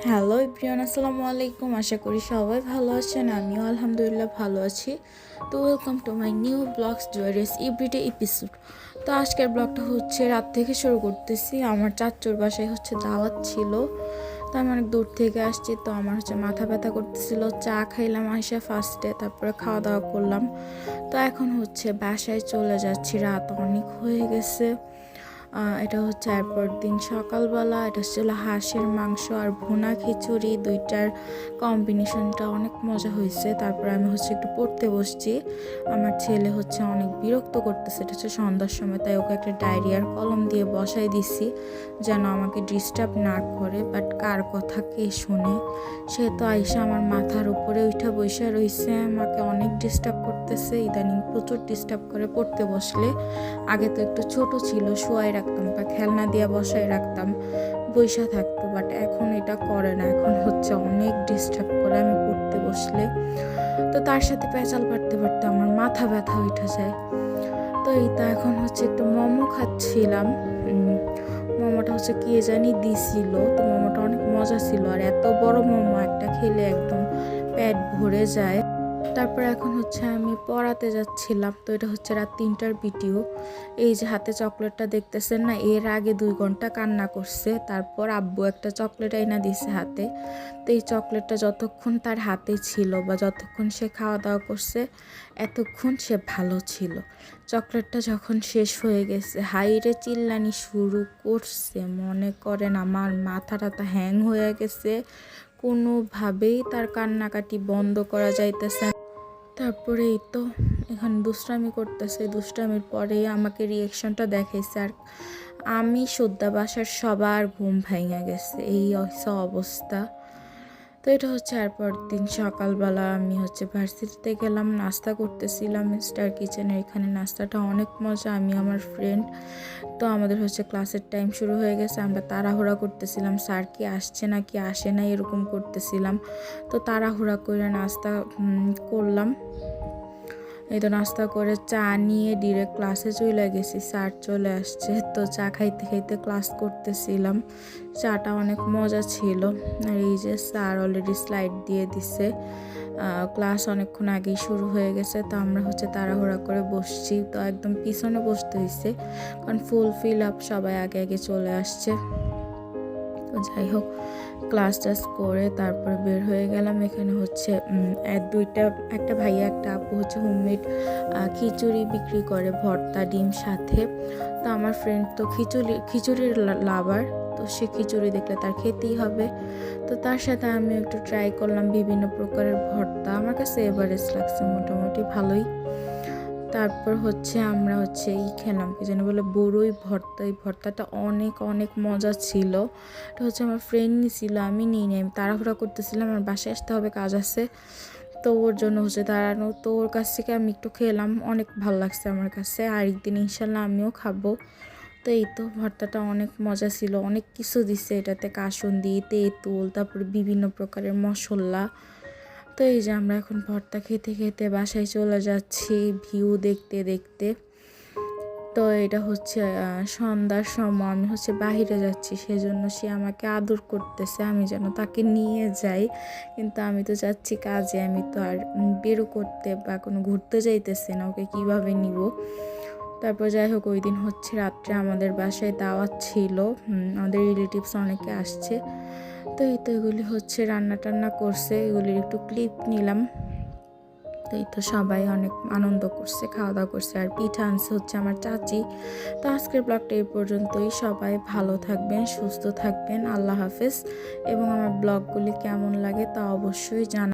Hello everyone, আসসালামু আলাইকুম। আশা করি সবাই ভালো আছেন। আমিও আলহামদুলিল্লাহ ভালো আছি। তো welcome to my new vlogs জয়েস এভরিডে এপিসোড। তো আজকের ব্লগটা হচ্ছে রাত থেকে শুরু করতেছি। আমার চাচ্চুর বাসায় হচ্ছে দাওয়াত ছিল, তো আমি অনেক দূর থেকে আসছি। তো আমার হচ্ছে মাথা ব্যথা করতেছিল, চা খাইলাম আইসা ফার্স্টে, তারপরে খাওয়া দাওয়া করলাম। তো এখন হচ্ছে বাসায় চলে যাচ্ছি, রাত অনেক হয়ে গেছে। এটা হচ্ছে এরপর দিন সকালবেলা। এটা ছিল হাঁসের মাংস আর ভুনা খিচুড়ি, দুইটার কম্বিনেশনটা অনেক মজা হয়েছে। তারপর আমি হচ্ছে একটু পড়তে বসছি। আমার ছেলে হচ্ছে অনেক বিরক্ত করতেছে, এটা হচ্ছে সন্ধ্যার সময়, তাই ওকে একটা ডায়েরি আর কলম দিয়ে বসাই দিছি যেন আমাকে ডিস্টার্ব না করে। বাট কার কথা কে শুনে, সে তো আইসা আমার মাথার উপরে উঠা বসে রয়েছে, আমাকে অনেক ডিস্টার্ব করতেছে। ইদানিং প্রচুর ডিস্টার্ব করে পড়তে বসলে। আগে তো একটু ছোট ছিল, শোয়াই রাখতাম বা খেলনা দিয়ে বসাই রাখতাম, বইসা থাকতো, বাট এখন এটা করে না। এখন হচ্ছে অনেক ডিস্টার্ব করে আমি পড়তে বসলে। তো তার সাথে পেঁচাল পাড়তে পারতে আমার মাথা ব্যথা উঠে যায়। তো এইটা এখন হচ্ছে একটু মোমো খাচ্ছিলাম। মোমোটা হচ্ছে কে জানি দিছিল, তো মোমোটা অনেক মজা ছিল। আর এত বড় মোমো একটা খেলে একদম পেট ভরে যায়। তারপর এখন হচ্ছে আমি পড়াতে যাচ্ছিলাম। তো এটা হচ্ছে রাত 3টার ভিডিও। এই যে হাতে চকলেটটা দেখতেছেন না, এর আগে 2 ঘন্টা কান্না করছে। তারপর আব্বু একটা চকলেট আইনা দিছে হাতে। তো এই চকলেটটা যতক্ষণ তার হাতে ছিল বা যতক্ষণ সে খাওয়া দাওয়া করছে, এতক্ষণ সে ভালো ছিল। চকলেটটা যখন শেষ হয়ে গেছে, হাইরে চিল্লানি শুরু করছে, মনে করেন আমার মাথা টাথা হ্যাং হয়ে গেছে। কোনোভাবেই তার কান্নাকাটি বন্ধ করা যাইতেছে। তারপরে এই তো এখানে দুষ্টামি করতেছে, দুষ্টামির পরেই আমাকে রিয়েকশনটা দেখাইছে। আর আমি শুদ্ধা বাসার সবার ঘুম ভাঙা গেছে, এই অবস্থা। তো এটা হচ্ছে এরপর দিন সকালবেলা আমি হচ্ছে ভার্সিটিতে গেলাম, নাস্তা করতেছিলাম স্টার কিচেনের। এখানে নাস্তাটা অনেক মজা। আমি আমার ফ্রেন্ড, তো আমাদের হচ্ছে ক্লাসের টাইম শুরু হয়ে গেছে, আমরা তাড়াহুড়া করতেছিলাম, স্যার কি আসছে না কি আসে না এরকম করতেছিলাম। তো তাড়াহুড়া করে নাস্তা করলাম। এই তো নাস্তা করে চা নিয়ে ডিরেক্ট ক্লাসে চলে গেছি, স্যার চলে আসছে। তো চা খাইতে খাইতে ক্লাস করতেছিলাম। চাটা অনেক মজা ছিল। আর এই যে স্যার অলরেডি স্লাইড দিয়ে দিছে, ক্লাস অনেকক্ষণ আগেই শুরু হয়ে গেছে। তো আমরা হচ্ছে তাড়াহুড়া করে বসছি, তো একদম পিছনে বসতে হয়েছে, কারণ ফুল ফিল আপ সবাই আগে আগে চলে আসছে। তো যাই হোক, ক্লাস টাস করে তারপরে বের হয়ে গেলাম। এখানে হচ্ছে একটা ভাইয়া একটা আপু হচ্ছে হোমমেড খিচুড়ি বিক্রি করে, ভর্তা ডিম সাথে। তো আমার ফ্রেন্ড তো খিচুড়ির লাভার, তো সে খিচুড়ি দেখলে তার খেতেই হবে। তো তার সাথে আমি একটু ট্রাই করলাম বিভিন্ন প্রকারের ভর্তা, আমার কাছে এভারেস্ট লাগছে, মোটামুটি ভালোই। তারপর হচ্ছে আমরা হচ্ছে খেলাম, কি যেন বলে, বড়ই ভর্তা। এই ভর্তাটা অনেক অনেক মজা ছিল। এটা হচ্ছে আমার ফ্রেন্ড নিয়েছিল, আমি নিই নাই, আমি তাড়াহুড়া করতেছিলাম, আমার বাসায় আসতে হবে, কাজ আছে। তো ওর জন্য হচ্ছে দাঁড়ানো। তো ওর কাছ থেকে আমি একটু খেলাম, অনেক ভালো লাগছে আমার কাছে। আরেকদিন ইনশাল্লাহ আমিও খাবো। তো এই তো ভর্তাটা অনেক মজা ছিল, অনেক কিছু দিছে এটাতে, কাসুন্দি, তেঁতুল, তারপরে বিভিন্ন প্রকারের মশলা। তো এই যে আমরা এখন ভর্তা খেতে খেতে বাসায় চলে যাচ্ছি, ভিউ দেখতে দেখতে। তো এটা হচ্ছে সন্ধ্যার সময়, আমি হচ্ছে বাহিরে যাচ্ছি, সেজন্য সে আমাকে আদর করতেছে আমি যেন তাকে নিয়ে যাই। কিন্তু আমি তো যাচ্ছি কাজে, আমি তো আর বেরো করতে বা কোনো ঘুরতে যাইতেছি না, ওকে কিভাবে নিব। তারপর যাই হোক, ওই দিন হচ্ছে রাত্রে আমাদের বাসায় দাওয়াত ছিল, আমাদের রিলেটিভস অনেকে আসছে। তো এই তো এগুলি হচ্ছে রান্না টান্না করছে, এগুলির একটু ক্লিপ নিলাম। তো এই তো সবাই অনেক আনন্দ করছে, খাওয়া দাওয়া করছে। আর পিঠা আনছে হচ্ছে আমার চাচি। তো আজকের ব্লগটা এই পর্যন্তই। সবাই ভালো থাকবেন, সুস্থ থাকবেন, আল্লাহ হাফেজ। এবং আমার ব্লগগুলি কেমন লাগে তা অবশ্যই জানাবেন।